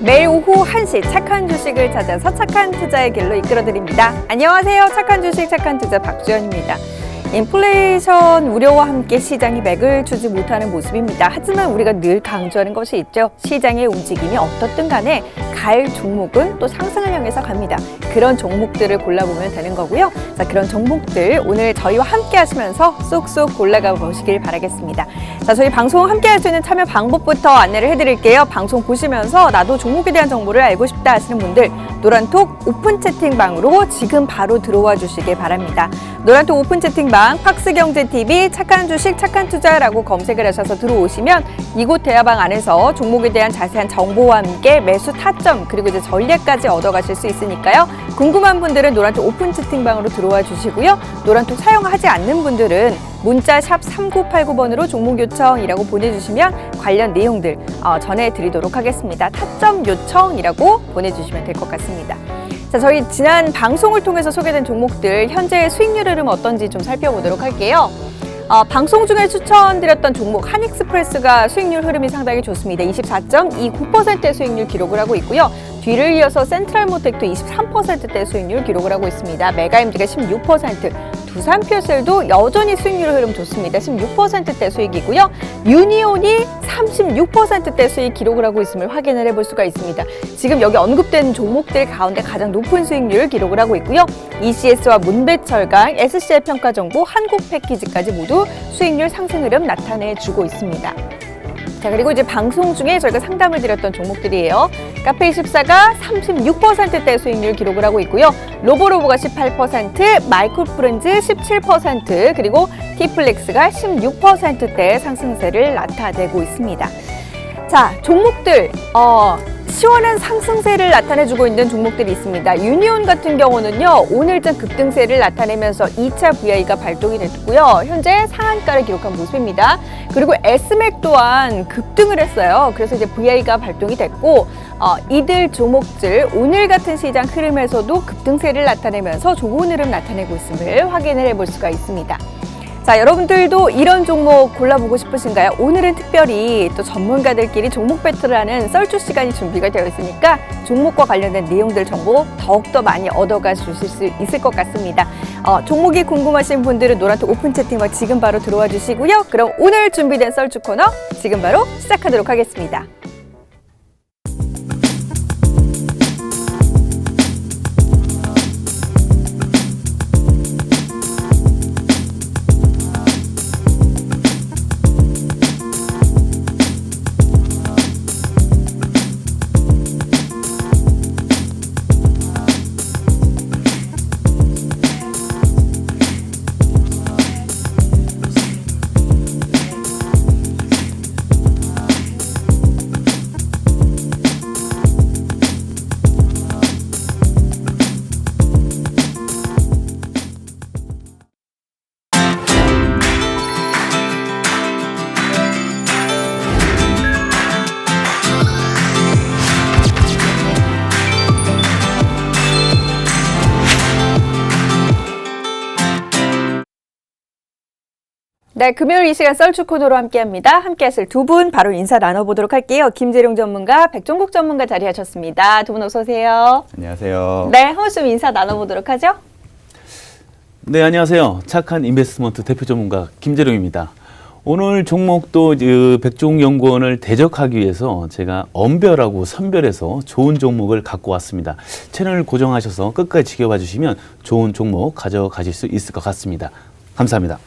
매일 오후 1시 착한 주식을 찾아서 착한 투자의 길로 이끌어드립니다. 안녕하세요. 착한 주식, 착한 투자 박주연입니다. 인플레이션 우려와 함께 시장이 맥을 추지 못하는 모습입니다. 하지만 우리가 늘 강조하는 것이 있죠. 시장의 움직임이 어떻든 간에 갈 종목은 또 상승을 향해서 갑니다. 그런 종목들을 골라보면 되는 거고요. 자, 그런 종목들 오늘 저희와 함께 하시면서 쏙쏙 골라가 보시길 바라겠습니다. 자, 저희 방송 함께 할 수 있는 참여 방법부터 안내를 해드릴게요. 방송 보시면서 나도 종목에 대한 정보를 알고 싶다 하시는 분들 노란톡 오픈 채팅방으로 지금 바로 들어와 주시길 바랍니다. 노란톡 오픈 채팅방 팍스경제TV 착한 주식 착한 투자라고 검색을 하셔서 들어오시면 이곳 대화방 안에서 종목에 대한 자세한 정보와 함께 매수 타점 그리고 이제 전략까지 얻어가실 수 있으니까요. 궁금한 분들은 노란톡 오픈 채팅방으로 들어와 주시고요. 노란톡 사용하지 않는 분들은 문자 샵 3989번으로 종목 요청이라고 보내주시면 관련 내용들 전해드리도록 하겠습니다. 타점 요청이라고 보내주시면 될 것 같습니다. 자, 저희 지난 방송을 통해서 소개된 종목들 현재 수익률 흐름 어떤지 좀 살펴보도록 할게요. 방송 중에 추천드렸던 종목 한익스프레스가 수익률 흐름이 상당히 좋습니다. 24.29%의 수익률 기록을 하고 있고요. 뒤를 이어서 센트럴모텍도 23%대 수익률 기록을 하고 있습니다. 메가임즈가 16%, 두산퓨어셀도 여전히 수익률 흐름 좋습니다. 16%대 수익이고요. 유니온이 36%대 수익 기록을 하고 있음을 확인을 해볼 수가 있습니다. 지금 여기 언급된 종목들 가운데 가장 높은 수익률을 기록을 하고 있고요. ECS와 문배철강, SCI 평가정보, 한국패키지까지 모두 수익률 상승 흐름 나타내주고 있습니다. 자, 그리고 이제 방송 중에 저희가 상담을 드렸던 종목들이에요. 카페24가 36%대 수익률 기록을 하고 있고요. 로보로보가 18%, 마이크로프렌즈 17%, 그리고 티플렉스가 16%대 상승세를 나타내고 있습니다. 자, 종목들 시원한 상승세를 나타내주고 있는 종목들이 있습니다. 유니온 같은 경우는요, 오늘장 급등세를 나타내면서 2차 VI가 발동이 됐고요. 현재 상한가를 기록한 모습입니다. 그리고 S맥 또한 급등을 했어요. 그래서 이제 VI가 발동이 됐고, 이들 종목들 오늘 같은 시장 흐름에서도 급등세를 나타내면서 좋은 흐름 나타내고 있음을 확인을 해볼 수가 있습니다. 자, 여러분들도 이런 종목 골라보고 싶으신가요? 오늘은 특별히 또 전문가들끼리 종목 배틀을 하는 썰주 시간이 준비가 되어 있으니까 종목과 관련된 내용들 정보 더욱더 많이 얻어가 주실 수 있을 것 같습니다. 종목이 궁금하신 분들은 노란톡 오픈 채팅방 지금 바로 들어와 주시고요. 그럼 오늘 준비된 썰주 코너 지금 바로 시작하도록 하겠습니다. 네, 금요일 이 시간 썰주 코너로 함께합니다. 함께 하실 두 분 바로 인사 나눠보도록 할게요. 김재룡 전문가, 백종국 전문가 자리하셨습니다. 두 분 어서 오세요. 안녕하세요. 네, 한 번 좀 인사 나눠보도록 하죠. 네, 안녕하세요. 착한 인베스트먼트 대표 전문가 김재룡입니다. 오늘 종목도 백종연구원을 대적하기 위해서 제가 엄별하고 선별해서 좋은 종목을 갖고 왔습니다. 채널을 고정하셔서 끝까지 지켜봐 주시면 좋은 종목 가져가실 수 있을 것 같습니다. 감사합니다.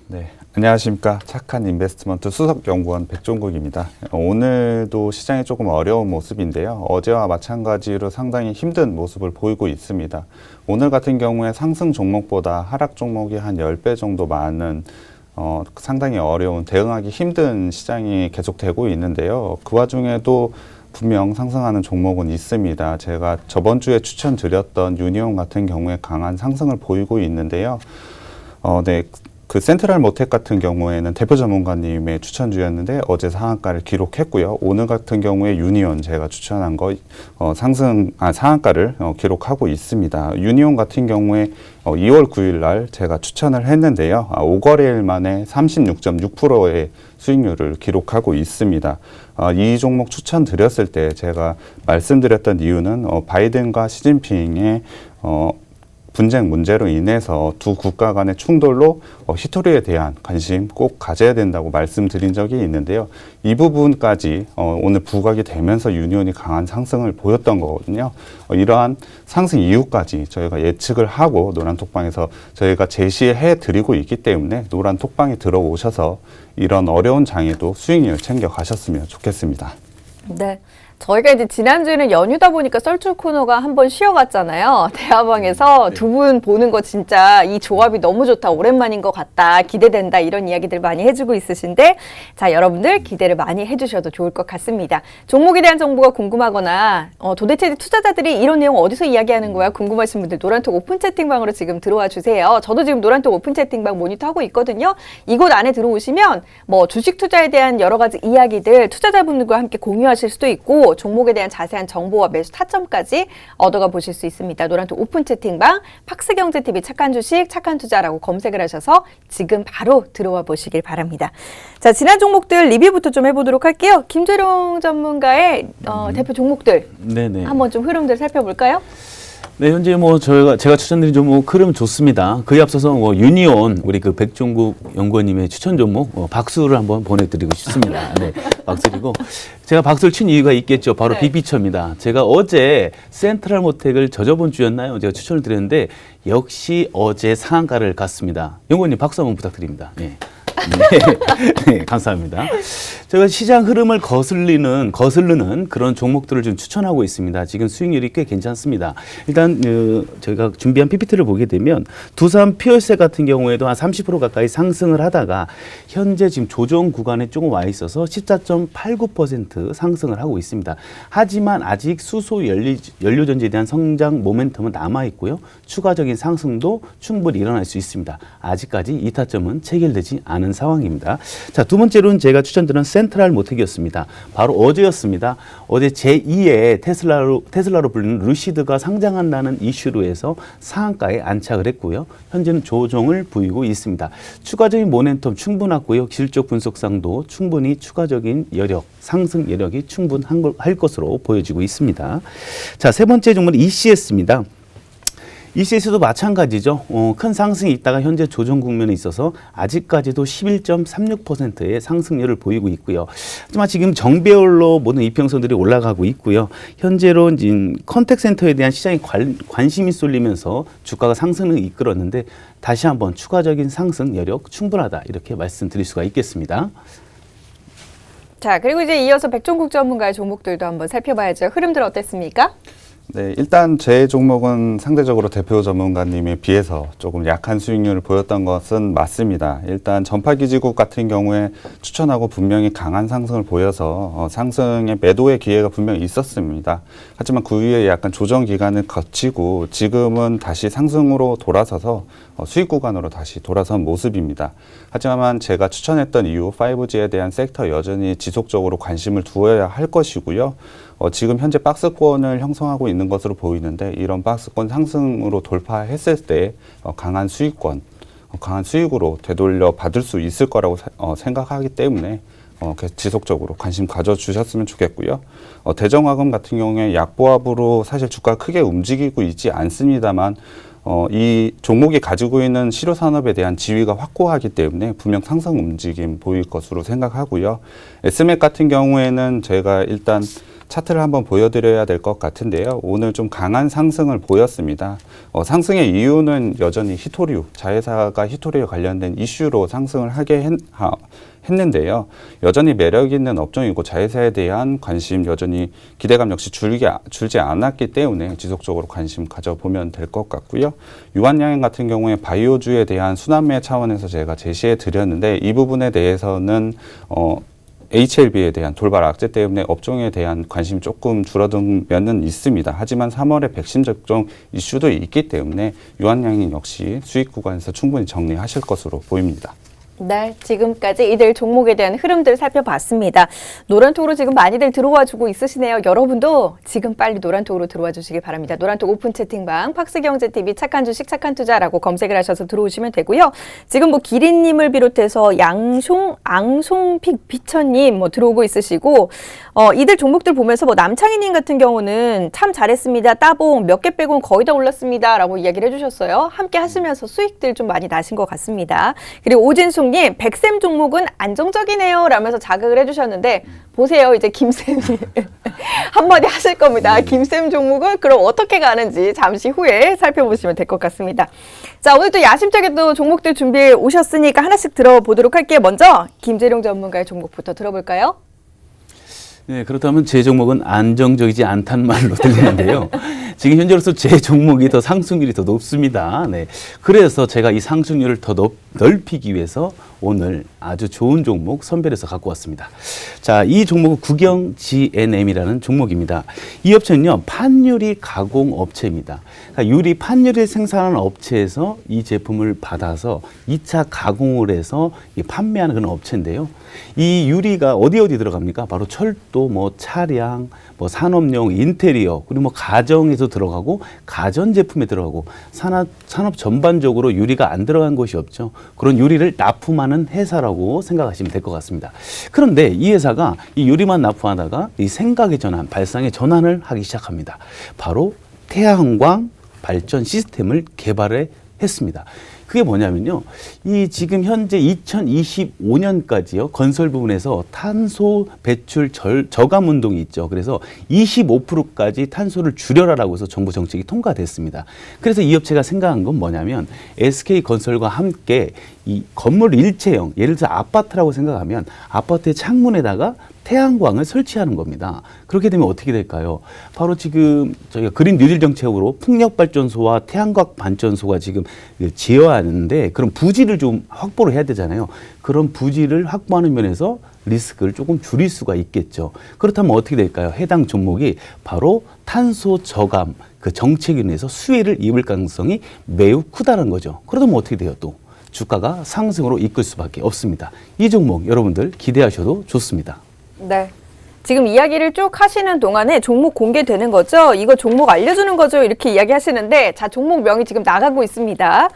네, 안녕하십니까. 착한 인베스트먼트 수석연구원 백종국입니다. 오늘도 시장이 조금 어려운 모습인데요. 어제와 마찬가지로 상당히 힘든 모습을 보이고 있습니다. 오늘 같은 경우에 상승 종목보다 하락 종목이 한 10배 정도 많은 상당히 어려운 대응하기 힘든 시장이 계속되고 있는데요. 그 와중에도 분명 상승하는 종목은 있습니다. 제가 저번 주에 추천드렸던 유니온 같은 경우에 강한 상승을 보이고 있는데요. 네. 그 센트럴 모텍 같은 경우에는 대표 전문가님의 추천주였는데 어제 상한가를 기록했고요. 오늘 같은 경우에 유니온 제가 추천한 거 상한가를 기록하고 있습니다. 유니온 같은 경우에 2월 9일 날 제가 추천을 했는데요. 5거래일 만에 36.6%의 수익률을 기록하고 있습니다. 이 종목 추천드렸을 때 제가 말씀드렸던 이유는 바이든과 시진핑의 분쟁 문제로 인해서 두 국가 간의 충돌로 히토리에 대한 관심 꼭 가져야 된다고 말씀드린 적이 있는데요. 이 부분까지 오늘 부각이 되면서 유니온이 강한 상승을 보였던 거거든요. 이러한 상승 이유까지 저희가 예측을 하고 노란톡방에서 저희가 제시해 드리고 있기 때문에 노란톡방에 들어오셔서 이런 어려운 장에도 수익률 챙겨 가셨으면 좋겠습니다. 네. 저희가 이제 지난주에는 연휴다 보니까 썰출 코너가 한번 쉬어갔잖아요. 대화방에서 두 분 보는 거 진짜 이 조합이 너무 좋다. 오랜만인 것 같다. 기대된다. 이런 이야기들 많이 해주고 있으신데 자, 여러분들 기대를 많이 해주셔도 좋을 것 같습니다. 종목에 대한 정보가 궁금하거나 도대체 투자자들이 이런 내용 어디서 이야기하는 거야? 궁금하신 분들 노란톡 오픈 채팅방으로 지금 들어와 주세요. 저도 지금 노란톡 오픈 채팅방 모니터하고 있거든요. 이곳 안에 들어오시면 뭐 주식 투자에 대한 여러 가지 이야기들 투자자분들과 함께 공유하실 수도 있고 종목에 대한 자세한 정보와 매수 타점까지 얻어가 보실 수 있습니다. 노란톡 오픈 채팅방 팍스경제TV 착한 주식 착한 투자라고 검색을 하셔서 지금 바로 들어와 보시길 바랍니다. 자, 지난 종목들 리뷰부터 좀 해보도록 할게요. 김재룡 전문가의 대표 종목들 네네. 한번 좀 흐름들 살펴볼까요? 네, 현재 제가 추천드린 종목 흐름 좋습니다. 그에 앞서서 유니온 우리 그 백종국 연구원님의 추천 종목 박수를 한번 보내드리고 싶습니다. 네, 박수리고 제가 박수를 친 이유가 있겠죠. 바로 네. 빅피처입니다. 제가 어제 센트럴 모텍을 저번 주였나요? 제가 추천을 드렸는데 역시 어제 상한가를 갔습니다. 연구원님 박수 한번 부탁드립니다. 네. 네, 감사합니다. 제가 시장 흐름을 거슬르는 그런 종목들을 좀 추천하고 있습니다. 지금 수익률이 꽤 괜찮습니다. 일단 저희가 준비한 PPT를 보게 되면 두산 피어세 같은 경우에도 한 30% 가까이 상승을 하다가 현재 지금 조정 구간에 조금 와 있어서 14.89% 상승을 하고 있습니다. 하지만 아직 수소 연료전지에 대한 성장 모멘텀은 남아 있고요. 추가적인 상승도 충분히 일어날 수 있습니다. 아직까지 이타점은 체결되지 않은 상황입니다. 자, 두 번째로는 제가 추천드린 센트럴 모텍이었습니다. 바로 어제였습니다. 어제 제2의 테슬라로 불리는 루시드가 상장한다는 이슈로 해서 상한가에 안착을 했고요. 현재는 조정을 보이고 있습니다. 추가적인 모멘텀 충분하고요. 실적 분석상도 충분히 추가적인 상승 여력이 충분할 것으로 보여지고 있습니다. 자, 세 번째 종목은 ECS입니다. ECS도 마찬가지죠. 큰 상승이 있다가 현재 조정 국면에 있어서 아직까지도 11.36%의 상승률을 보이고 있고요. 하지만 지금 정배열로 모든 이평선들이 올라가고 있고요. 현재로 컨택센터에 대한 시장의 관심이 쏠리면서 주가가 상승을 이끌었는데 다시 한번 추가적인 상승 여력 충분하다 이렇게 말씀드릴 수가 있겠습니다. 자, 그리고 이제 이어서 백종국 전문가의 종목들도 한번 살펴봐야죠. 흐름들 어땠습니까? 네, 일단 제 종목은 상대적으로 대표 전문가님에 비해서 조금 약한 수익률을 보였던 것은 맞습니다. 일단 전파기지국 같은 경우에 추천하고 분명히 강한 상승을 보여서 상승의 매도의 기회가 분명히 있었습니다. 하지만 그 이후에 약간 조정 기간을 거치고 지금은 다시 상승으로 돌아서서 수익 구간으로 다시 돌아선 모습입니다. 하지만 제가 추천했던 이유 5G에 대한 섹터 여전히 지속적으로 관심을 두어야 할 것이고요. 지금 현재 박스권을 형성하고 있는 것으로 보이는데 이런 박스권 상승으로 돌파했을 때 강한 수익권, 강한 수익으로 되돌려 받을 수 있을 거라고 생각하기 때문에 지속적으로 관심 가져주셨으면 좋겠고요. 대정화금 같은 경우에 약보합으로 사실 주가가 크게 움직이고 있지 않습니다만 이 종목이 가지고 있는 실효산업에 대한 지위가 확고하기 때문에 분명 상승 움직임 보일 것으로 생각하고요. SMAC 같은 경우에는 제가 일단 차트를 한번 보여드려야 될 것 같은데요. 오늘 좀 강한 상승을 보였습니다. 상승의 이유는 여전히 히토류, 자회사가 히토류에 관련된 이슈로 상승을 하게 했는데요. 여전히 매력 있는 업종이고 자회사에 대한 관심 여전히 기대감 역시 줄지 않았기 때문에 지속적으로 관심 가져보면 될 것 같고요. 유한양행 같은 경우에 바이오주에 대한 순환매 차원에서 제가 제시해 드렸는데 이 부분에 대해서는 HLB에 대한 돌발 악재 때문에 업종에 대한 관심이 조금 줄어든 면은 있습니다. 하지만 3월에 백신 접종 이슈도 있기 때문에 유한양행 역시 수익 구간에서 충분히 정리하실 것으로 보입니다. 네, 지금까지 이들 종목에 대한 흐름들 살펴봤습니다. 노란톡으로 지금 많이들 들어와 주고 있으시네요. 여러분도 지금 빨리 노란톡으로 들어와 주시기 바랍니다. 노란톡 오픈 채팅방 팍스경제TV 착한 주식 착한 투자라고 검색을 하셔서 들어오시면 되고요. 지금 뭐 기린님을 비롯해서 앙송픽 비천님 뭐 들어오고 있으시고 이들 종목들 보면서 뭐 남창희님 같은 경우는 참 잘했습니다. 따봉 몇 개 빼고는 거의 다 올랐습니다. 라고 이야기를 해주셨어요. 함께 하시면서 수익들 좀 많이 나신 것 같습니다. 그리고 오진숙 님, 백샘 종목은 안정적이네요. 라면서 자극을 해주셨는데, 보세요. 이제 김쌤이 한마디 하실 겁니다. 김쌤 종목은 그럼 어떻게 가는지 잠시 후에 살펴보시면 될 것 같습니다. 자, 오늘 또 야심차게 또 종목들 준비해 오셨으니까 하나씩 들어보도록 할게요. 먼저, 김재룡 전문가의 종목부터 들어볼까요? 네, 그렇다면 제 종목은 안정적이지 않다는 말로 들리는데요. 지금 현재로서 제 종목이 더 상승률이 더 높습니다. 네, 그래서 제가 이 상승률을 더 넓히기 위해서 오늘 아주 좋은 종목 선별해서 갖고 왔습니다. 자, 이 종목은 국영 GNM이라는 종목입니다. 이 업체는요, 판유리 가공 업체입니다. 그러니까 유리 판유리를 생산하는 업체에서 이 제품을 받아서 2차 가공을 해서 판매하는 그런 업체인데요. 이 유리가 어디 들어갑니까? 바로 철도, 뭐 차량, 뭐 산업용, 인테리어, 그리고 뭐 가정에서 들어가고 가전 제품에 들어가고 산업 전반적으로 유리가 안 들어간 곳이 없죠. 그런 유리를 납품하는 회사라고 생각하시면 될 것 같습니다. 그런데 이 회사가 이 유리만 납품하다가 이 생각의 전환, 발상의 전환을 하기 시작합니다. 바로 태양광 발전 시스템을 개발을 했습니다. 그게 뭐냐면요. 이 지금 현재 2025년까지요. 건설 부분에서 탄소 배출 저감 운동이 있죠. 그래서 25%까지 탄소를 줄여라라고 해서 정부 정책이 통과됐습니다. 그래서 이 업체가 생각한 건 뭐냐면 SK건설과 함께 이 건물 일체형, 예를 들어서 아파트라고 생각하면 아파트의 창문에다가 태양광을 설치하는 겁니다. 그렇게 되면 어떻게 될까요? 바로 지금 저희가 그린 뉴딜 정책으로 풍력발전소와 태양광 발전소가 지금 지어야 하는데 그런 부지를 좀 확보를 해야 되잖아요. 그런 부지를 확보하는 면에서 리스크를 조금 줄일 수가 있겠죠. 그렇다면 어떻게 될까요? 해당 종목이 바로 탄소 저감 그 정책에 의해서 수혜를 입을 가능성이 매우 크다는 거죠. 그러면 어떻게 돼요? 또 주가가 상승으로 이끌 수밖에 없습니다. 이 종목 여러분들 기대하셔도 좋습니다. 네. 지금 이야기를 쭉 하시는 동안에 종목 공개되는 거죠? 이거 종목 알려주는 거죠? 이렇게 이야기하시는데 자, 종목명이 지금 나가고 있습니다.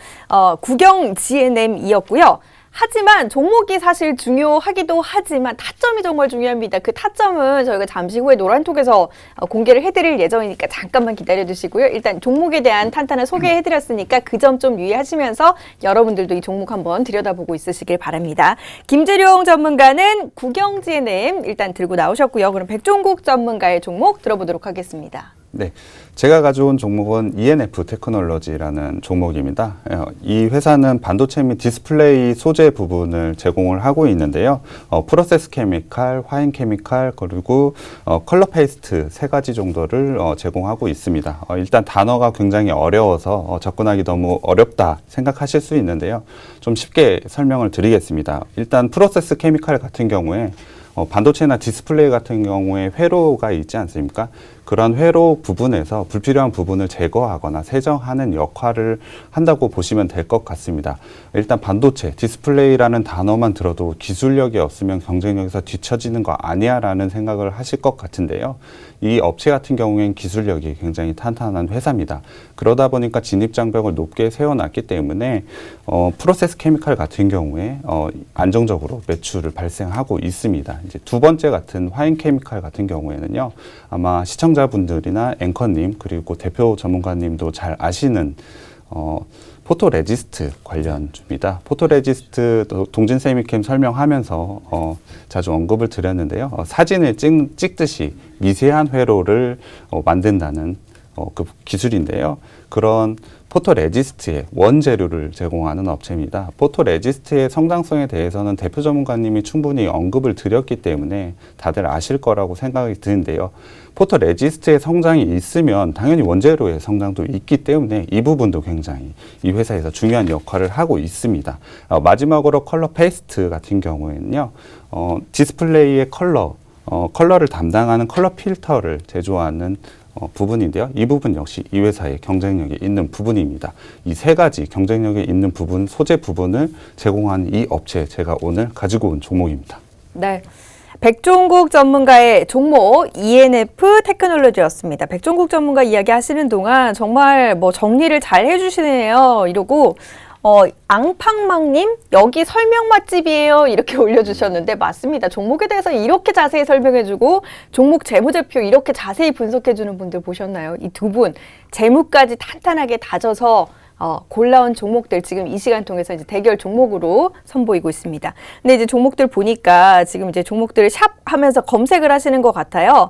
국영 GNM이었고요. 하지만 종목이 사실 중요하기도 하지만 타점이 정말 중요합니다. 그 타점은 저희가 잠시 후에 노란톡에서 공개를 해드릴 예정이니까 잠깐만 기다려주시고요. 일단 종목에 대한 탄탄한 소개해드렸으니까 그 점 좀 유의하시면서 여러분들도 이 종목 한번 들여다보고 있으시길 바랍니다. 김재룡 전문가는 국영 GNM 일단 들고 나오셨고요. 그럼 백종국 전문가의 종목 들어보도록 하겠습니다. 네, 제가 가져온 종목은 ENF 테크놀로지라는 종목입니다. 이 회사는 반도체 및 디스플레이 소재 부분을 제공을 하고 있는데요. 프로세스 케미칼, 화인 케미칼, 그리고 컬러 페이스트 세 가지 정도를 제공하고 있습니다. 일단 단어가 굉장히 어려워서 접근하기 너무 어렵다 생각하실 수 있는데요. 좀 쉽게 설명을 드리겠습니다. 일단 프로세스 케미칼 같은 경우에 반도체나 디스플레이 같은 경우에 회로가 있지 않습니까? 그런 회로 부분에서 불필요한 부분을 제거하거나 세정하는 역할을 한다고 보시면 될 것 같습니다. 일단 반도체, 디스플레이라는 단어만 들어도 기술력이 없으면 경쟁력에서 뒤처지는 거 아니야 라는 생각을 하실 것 같은데요. 이 업체 같은 경우에는 기술력이 굉장히 탄탄한 회사입니다. 그러다 보니까 진입장벽을 높게 세워놨기 때문에 프로세스 케미칼 같은 경우에 안정적으로 매출을 발생하고 있습니다. 이제 두 번째 같은 화인 케미칼 같은 경우에는요. 아마 시청자분들이나 앵커님 그리고 대표 전문가님도 잘 아시는 포토레지스트 관련주입니다. 포토레지스트 동진 세미캠 설명하면서 자주 언급을 드렸는데요. 사진을 찍듯이 미세한 회로를 만든다는 그 기술인데요. 그런 포토레지스트의 원재료를 제공하는 업체입니다. 포토레지스트의 성장성에 대해서는 대표 전문가님이 충분히 언급을 드렸기 때문에 다들 아실 거라고 생각이 드는데요. 포토레지스트의 성장이 있으면 당연히 원재료의 성장도 있기 때문에 이 부분도 굉장히 이 회사에서 중요한 역할을 하고 있습니다. 마지막으로 컬러 페이스트 같은 경우에는요. 디스플레이의 컬러를 담당하는 컬러 필터를 제조하는 부분인데요. 이 부분 역시 이 회사의 경쟁력이 있는 부분입니다. 이 세 가지 경쟁력이 있는 부분, 소재 부분을 제공하는 이 업체 제가 오늘 가지고 온 종목입니다. 네. 백종국 전문가의 종목 ENF 테크놀로지였습니다. 백종국 전문가 이야기 하시는 동안 정말 뭐 정리를 잘 해주시네요. 이러고 앙팡망님 여기 설명 맛집이에요 이렇게 올려주셨는데 맞습니다. 종목에 대해서 이렇게 자세히 설명해주고 종목 재무제표 이렇게 자세히 분석해주는 분들 보셨나요? 이 두 분 재무까지 탄탄하게 다져서 골라온 종목들 지금 이 시간 통해서 이제 대결 종목으로 선보이고 있습니다. 근데 이제 종목들 보니까 지금 이제 종목들을 샵 하면서 검색을 하시는 것 같아요.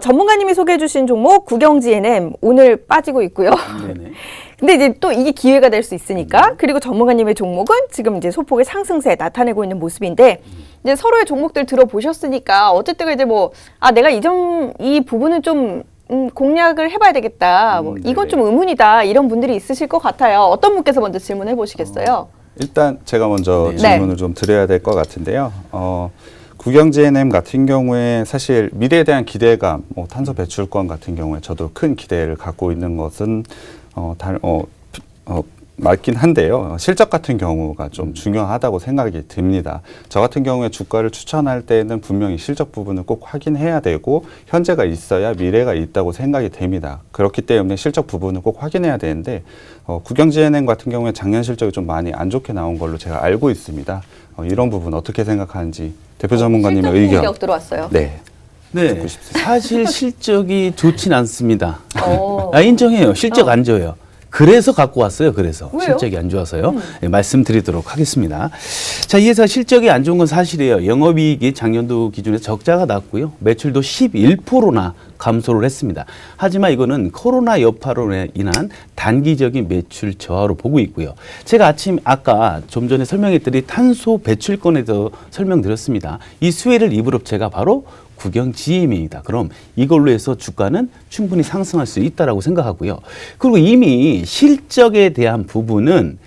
전문가님이 소개해 주신 종목 구경GNM 오늘 빠지고 있고요. 네네. 근데 이제 또 이게 기회가 될 수 있으니까 그리고 전문가님의 종목은 지금 이제 소폭의 상승세 나타내고 있는 모습인데 이제 서로의 종목들 들어보셨으니까 어쨌든 이제 뭐 내가 이 부분은 좀 공략을 해봐야 되겠다. 뭐 이건 좀 의문이다. 이런 분들이 있으실 것 같아요. 어떤 분께서 먼저 질문해 보시겠어요? 일단 제가 먼저 네. 질문을 좀 드려야 될 것 같은데요. 구경GNM 같은 경우에 사실 미래에 대한 기대감, 탄소 배출권 같은 경우에 저도 큰 기대를 갖고 있는 것은 맞긴 한데요. 실적 같은 경우가 좀 중요하다고 생각이 듭니다. 저 같은 경우에 주가를 추천할 때는 분명히 실적 부분을 꼭 확인해야 되고 현재가 있어야 미래가 있다고 생각이 됩니다. 그렇기 때문에 실적 부분을 꼭 확인해야 되는데 구경GNM 같은 경우에 작년 실적이 좀 많이 안 좋게 나온 걸로 제가 알고 있습니다. 이런 부분 어떻게 생각하는지 대표 전문가님의 의견. 실적 공격 들어왔어요. 네. 네, 사실 실적이 좋진 않습니다. 어. 인정해요. 실적 안 좋아요. 그래서 갖고 왔어요. 그래서 왜요? 실적이 안 좋아서요. 네, 말씀드리도록 하겠습니다. 자, 이 회사 실적이 안 좋은 건 사실이에요. 영업이익이 작년도 기준에서 적자가 났고요. 매출도 11%나 감소를 했습니다. 하지만 이거는 코로나 여파로 인한 단기적인 매출 저하로 보고 있고요. 제가 아까 좀 전에 설명했더니 탄소 배출권에 대해서 설명드렸습니다. 이 수혜를 입을 업체가 바로 구경GNM입니다. 그럼 이걸로 해서 주가는 충분히 상승할 수 있다라고 생각하고요. 그리고 이미 실적에 대한 부분은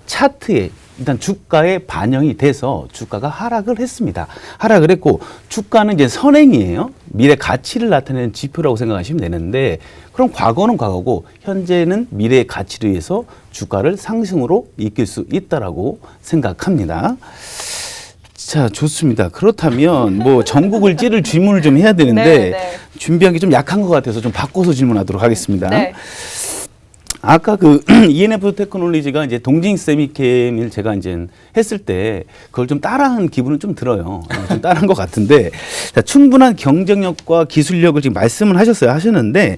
차트에 일단 주가에 반영이 돼서 주가가 하락을 했습니다. 하락을 했고 주가는 이제 선행이에요. 미래 가치를 나타내는 지표라고 생각하시면 되는데 그럼 과거는 과거고 현재는 미래의 가치를 위해서 주가를 상승으로 이끌 수 있다라고 생각합니다. 자, 좋습니다. 그렇다면 뭐 전국을 찌를 질문을 좀 해야 되는데 네. 준비한 게 좀 약한 것 같아서 좀 바꿔서 질문하도록 하겠습니다. 네. 아까 ENF 테크놀로지가 이제 동진 세미캠을 제가 이제 했을 때 그걸 좀 따라한 기분은 좀 들어요. 좀 따라한 것 같은데 자, 충분한 경쟁력과 기술력을 지금 말씀을 하셨는데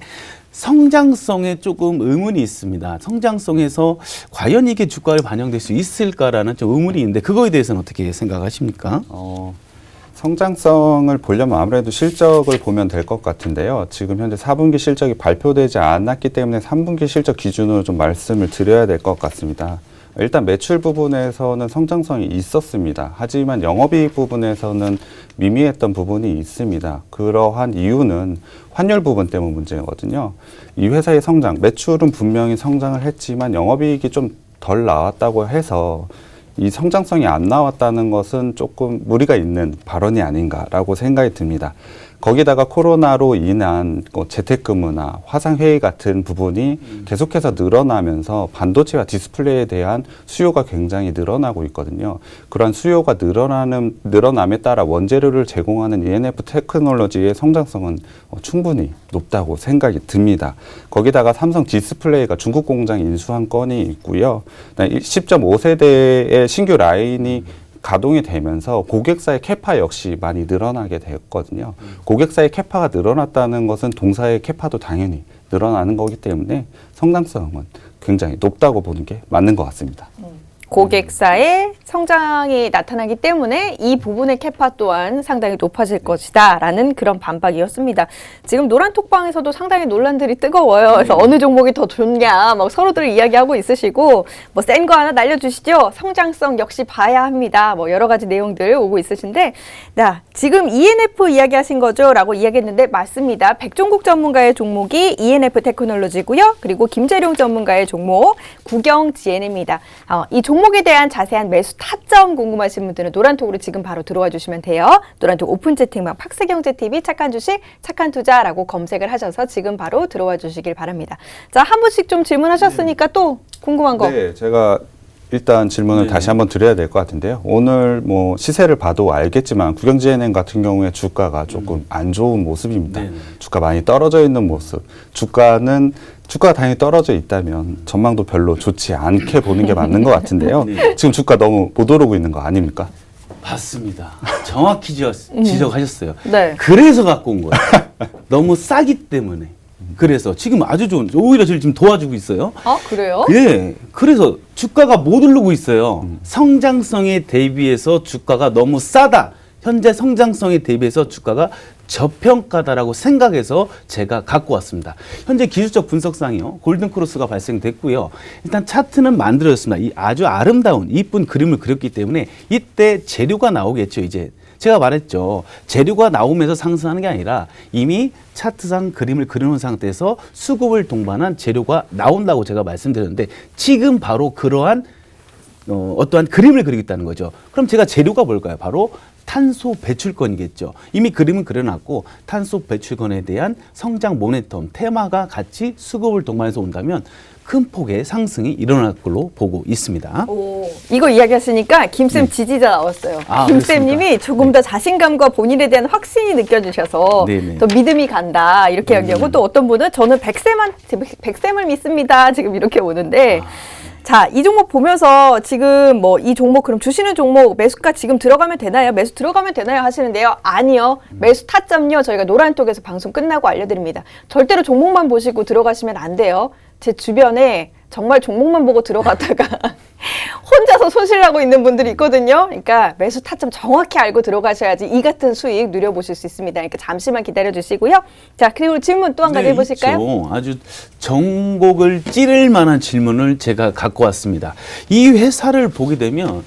성장성에 조금 의문이 있습니다. 성장성에서 과연 이게 주가에 반영될 수 있을까라는 좀 의문이 있는데 그거에 대해서는 어떻게 생각하십니까? 성장성을 보려면 아무래도 실적을 보면 될 것 같은데요. 지금 현재 4분기 실적이 발표되지 않았기 때문에 3분기 실적 기준으로 좀 말씀을 드려야 될 것 같습니다. 일단 매출 부분에서는 성장성이 있었습니다. 하지만 영업이익 부분에서는 미미했던 부분이 있습니다. 그러한 이유는 환율 부분 때문 문제거든요. 이 회사의 성장, 매출은 분명히 성장을 했지만 영업이익이 좀 덜 나왔다고 해서 이 성장성이 안 나왔다는 것은 조금 무리가 있는 발언이 아닌가라고 생각이 듭니다. 거기다가 코로나로 인한 재택근무나 화상회의 같은 부분이 계속해서 늘어나면서 반도체와 디스플레이에 대한 수요가 굉장히 늘어나고 있거든요. 그런 수요가 늘어남에 따라 원재료를 제공하는 ENF 테크놀로지의 성장성은 충분히 높다고 생각이 듭니다. 거기다가 삼성 디스플레이가 중국 공장 인수한 건이 있고요. 10.5세대의 신규 라인이 가동이 되면서 고객사의 캐파 역시 많이 늘어나게 되었거든요. 고객사의 캐파가 늘어났다는 것은 동사의 캐파도 당연히 늘어나는 거기 때문에 성장성은 굉장히 높다고 보는 게 맞는 것 같습니다. 고객사의 성장이 나타나기 때문에 이 부분의 캐파 또한 상당히 높아질 것이다라는 그런 반박이었습니다. 지금 노란톡방에서도 상당히 논란들이 뜨거워요. 그래서 어느 종목이 더 좋냐 막 서로들 이야기하고 있으시고 뭐 센 거 하나 날려주시죠. 성장성 역시 봐야 합니다. 뭐 여러 가지 내용들 오고 있으신데 자, 지금 ENF 이야기하신 거죠? 라고 이야기했는데 맞습니다. 백종국 전문가의 종목이 ENF 테크놀로지고요. 그리고 김재룡 전문가의 종목 국영GN입니다. 이 종목에 대한 자세한 매수 타점 궁금하신 분들은 노란톡으로 지금 바로 들어와 주시면 돼요. 노란톡 오픈 채팅방 박스경제TV 착한 주식 착한 투자라고 검색을 하셔서 지금 바로 들어와 주시길 바랍니다. 자, 한 분씩 좀 질문하셨으니까 또 궁금한 거. 네, 제가 일단 질문을 다시 한번 드려야 될 것 같은데요. 오늘 뭐 시세를 봐도 알겠지만 국영GNM 같은 경우에 주가가 조금 안 좋은 모습입니다. 주가 많이 떨어져 있는 모습. 주가가 당연히 떨어져 있다면 전망도 별로 좋지 않게 보는 게 맞는 것 같은데요. 지금 주가 너무 못 오르고 있는 거 아닙니까? 맞습니다. 정확히 지적하셨어요. 네. 그래서 갖고 온 거예요. 너무 싸기 때문에. 그래서 지금 아주 좋은, 오히려 저를 지금 도와주고 있어요. 아, 그래요? 예. 그래서 주가가 못 오르고 있어요. 성장성에 대비해서 주가가 너무 싸다. 현재 성장성에 대비해서 주가가 저평가다라고 생각해서 제가 갖고 왔습니다. 현재 기술적 분석상이요. 골든크로스가 발생됐고요. 일단 차트는 만들어졌습니다. 이 아주 아름다운 이쁜 그림을 그렸기 때문에 이때 재료가 나오겠죠. 이제 제가 말했죠. 재료가 나오면서 상승하는 게 아니라 이미 차트상 그림을 그려놓은 상태에서 수급을 동반한 재료가 나온다고 제가 말씀드렸는데 지금 바로 그러한 어떠한 그림을 그리고 있다는 거죠. 그럼 제가 재료가 뭘까요? 바로 탄소 배출권이겠죠. 이미 그림은 그려놨고 탄소 배출권에 대한 성장 모멘텀, 테마가 같이 수급을 동반해서 온다면 큰 폭의 상승이 일어날 걸로 보고 있습니다. 오, 이거 이야기하시니까 김쌤 지지자 나왔어요. 아, 김쌤님이 조금 더 자신감과 본인에 대한 확신이 느껴지셔서 네네. 더 믿음이 간다 이렇게 이야기하고 또 어떤 분은 저는 백쌤을 믿습니다 지금 이렇게 오는데 자, 이 종목 보면서 지금 뭐 이 종목 그럼 주시는 종목 매수가 지금 들어가면 되나요? 매수 들어가면 되나요? 하시는데요. 아니요. 매수 타점요. 저희가 노란톡에서 방송 끝나고 알려드립니다. 절대로 종목만 보시고 들어가시면 안 돼요. 제 주변에 정말 종목만 보고 들어갔다가 혼자서 손실나고 있는 분들이 있거든요. 그러니까 매수 타점 정확히 알고 들어가셔야지 이 같은 수익 누려보실 수 있습니다. 그러니까 잠시만 기다려 주시고요. 자, 그리고 질문 또 한 가지 해보실까요? 있죠. 아주 전곡을 찌를 만한 질문을 제가 갖고 왔습니다. 이 회사를 보게 되면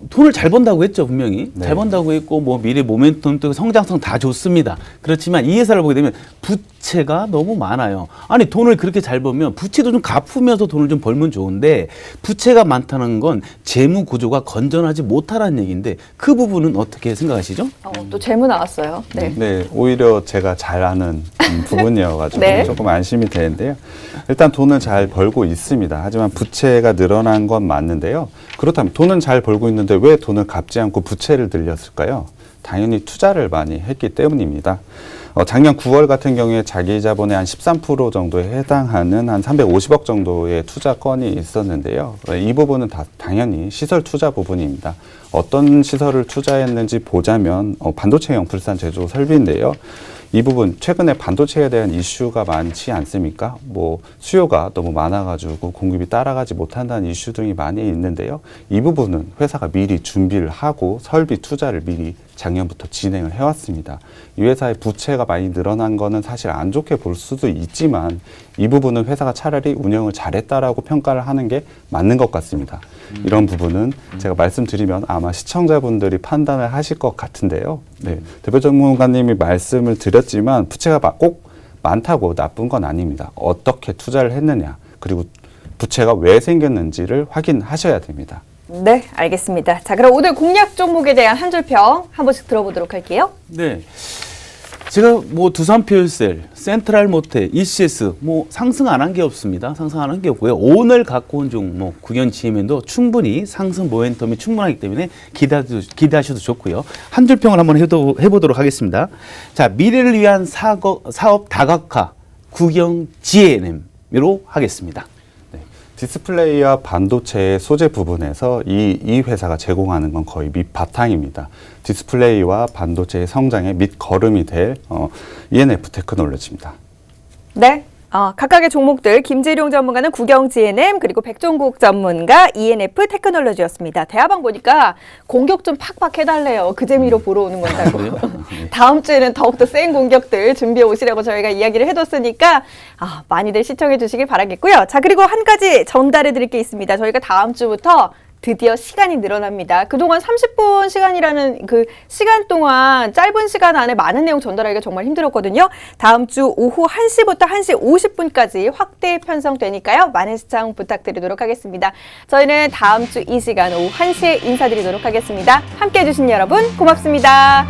돈을 잘 번다고 했죠, 분명히. 네. 잘 번다고 했고, 뭐, 미래 모멘텀 또 성장성 다 좋습니다. 그렇지만 이 회사를 보게 되면 부채가 너무 많아요. 아니, 돈을 그렇게 잘 벌면 부채도 좀 갚으면서 돈을 좀 벌면 좋은데 부채가 많다는 건 재무 구조가 건전하지 못하다는 얘기인데 그 부분은 어떻게 생각하시죠? 또 재무 나왔어요. 네. 네, 오히려 제가 잘 아는 부분이어가지고 네. 조금 안심이 되는데요. 일단 돈은 잘 벌고 있습니다. 하지만 부채가 늘어난 건 맞는데요. 그렇다면 돈은 잘 벌고 있는데 왜 돈을 갚지 않고 부채를 들렸을까요? 당연히 투자를 많이 했기 때문입니다. 작년 9월 같은 경우에 자기 자본의 한 13% 정도에 해당하는 한 350억 정도의 투자 건이 있었는데요. 이 부분은 다 당연히 시설 투자 부분입니다. 어떤 시설을 투자했는지 보자면 반도체형 불산 제조 설비인데요. 이 부분 최근에 반도체에 대한 이슈가 많지 않습니까? 뭐 수요가 너무 많아가지고 공급이 따라가지 못한다는 이슈 등이 많이 있는데요. 이 부분은 회사가 미리 준비를 하고 설비 투자를 미리 작년부터 진행을 해왔습니다. 이 회사의 부채가 많이 늘어난 거는 사실 안 좋게 볼 수도 있지만 이 부분은 회사가 차라리 운영을 잘했다라고 평가를 하는 게 맞는 것 같습니다. 이런 부분은 제가 말씀드리면 아마 시청자분들이 판단을 하실 것 같은데요. 네, 대표 전문가님이 말씀을 드렸지만 부채가 꼭 많다고 나쁜 건 아닙니다. 어떻게 투자를 했느냐 그리고 부채가 왜 생겼는지를 확인하셔야 됩니다. 네, 알겠습니다. 자, 그럼 오늘 공략 종목에 대한 한 줄 평 한 번씩 들어보도록 할게요. 네. 제가 뭐 두산퓨얼셀, 센트럴 모텔, ECS 뭐 상승 안 한 게 없습니다. 상승 안 한 게 없고요. 오늘 갖고 온 종목 국영GNM도 충분히 상승 모멘텀이 충분하기 때문에 기대하셔도 좋고요. 한 줄 평을 한번 해보도록 하겠습니다. 자, 미래를 위한 사업 다각화 국영GNM으로 하겠습니다. 디스플레이와 반도체의 소재 부분에서 이 회사가 제공하는 건 거의 밑바탕입니다. 디스플레이와 반도체의 성장의 밑거름이 될 ENF 테크놀로지입니다. 네. 각각의 종목들 김재룡 전문가는 국영 GNM 그리고 백종국 전문가 ENF 테크놀로지였습니다. 대화방 보니까 공격 좀 팍팍 해달래요. 그 재미로 보러 오는 건다고. 그래요? 다음 주에는 더욱더 센 공격들 준비해 오시라고 저희가 이야기를 해뒀으니까 많이들 시청해 주시길 바라겠고요. 자, 그리고 한 가지 전달해 드릴 게 있습니다. 저희가 다음 주부터 드디어 시간이 늘어납니다. 그동안 30분 시간이라는 그 시간 동안 짧은 시간 안에 많은 내용 전달하기가 정말 힘들었거든요. 다음 주 오후 1시부터 1시 50분까지 확대 편성되니까요. 많은 시청 부탁드리도록 하겠습니다. 저희는 다음 주 이 시간 오후 1시에 인사드리도록 하겠습니다. 함께해 주신 여러분 고맙습니다.